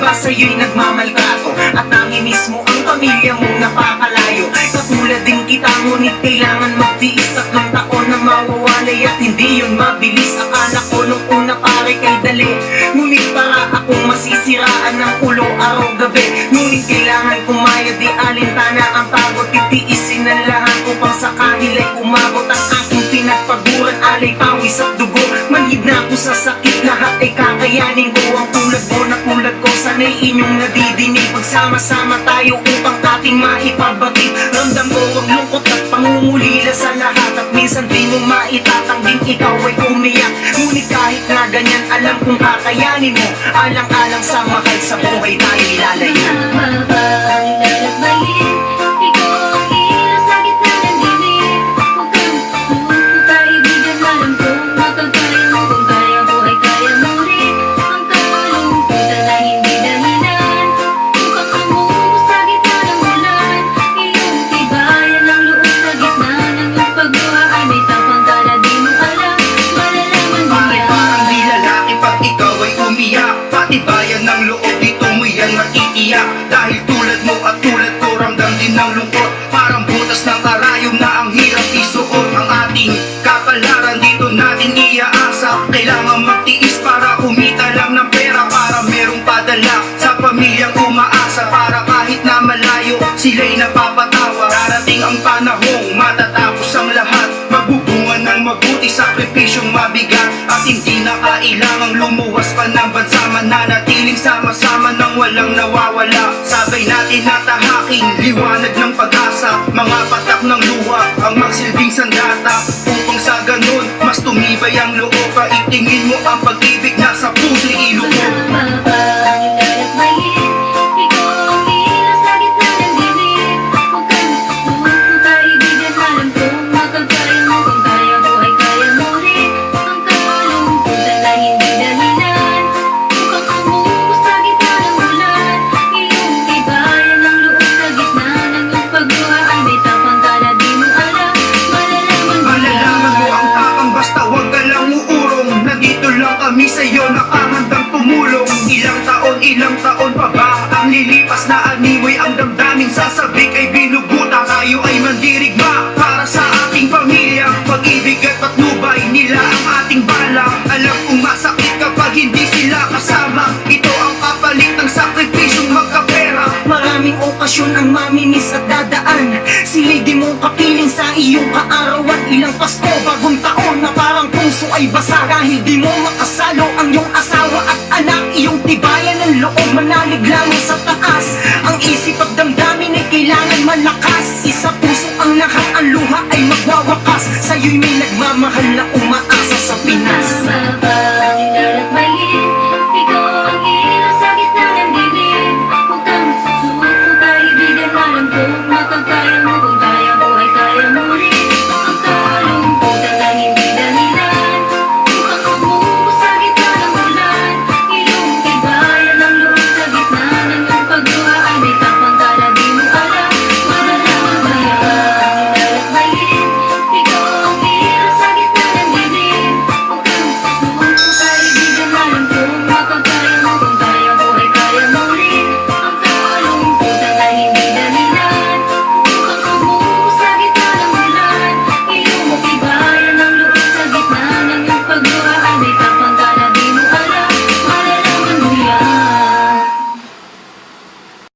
ba sa'yo'y nagmamaltrato at nanginis mo ang pamilya mong napakalayo? Katulad din kita ngunit kailangan magtiis, 3 taon na mawawalay at hindi yun mabilis. Akala ko nung una pare kay dali, ngunit para akong masisiraan ng ulo araw-gabi. Ngunit kailangan kumayod, di alintana ang pagod, titiisin ang lahat upang sa kahilay umabot ang aking pinagpaguran. Alay pawis at dugo, manhid na ako sa sakit, lahat ay kakayanin ko. Ang tulad mo na tulad ko, sana'y inyong nadidinig. Magsama-sama tayo upang ating maipabatid. Ramdam ko ang lungkot at pangungulila sa lahat, at minsan di mo maitatangging ikaw ay umiyak. Ngunit kahit na ganyan, alam kong kakayanin mo. Alang-alang sa mahal sa buhay tayo ilalaya. Patibayan ng loob, dito mo yan maiiyak. Dahil tulad mo at tulad ko, ramdam din ng lungkot. Parang butas ng karayom na ang hirap isuot. Ang ating kapalaran dito natin iaasa. Kailangan magtiis para kumita lang ng pera, para merong padala sa pamilyang umaasa. Para kahit na malayo, sila'y napapatawa. Darating ang panahong matatapos ang lahat. Magbubunga ng mabuti, sakripisyong mabigat. At hindi na kailangang lumuwas pa ng bansa, mananatiling sama-sama nang walang nawawala. Sabay natin natahaking liwanag ng pag-asa. Mga patak ng luha ang magsilbing sandata, upang sa ganun mas tumibay ang loob. Paitingin mo ang pag-ibig na sa puso'y ilubog. Kami sa'yo nakahandang tumulong. Ilang taon pa ba ang lilipas na aniway ang damdamin sasabik ay binubuta. Tayo ay mandirigma para sa ating pamilya. Pag-ibig at patnubay nila ang ating bala. Alam kong masakit kapag hindi sila kasama. Ito ang kapalit ng sakripisyong magkapera. Maraming okasyon ang maminis at dadaan. Sila'y di mong kapiling sa iyong kaarawan. Ilang Pasko, bagong taon na parang puso ay basa. Dahil di mo makasalo ang iyong asawa at anak. Iyong tibayan ng loob, manalig lamang sa taas. Ang isip at damdamin ay kailangan malakas. Isa puso ang lahat, ang luha ay magwawakas. Sa'yo'y may nagmamahal na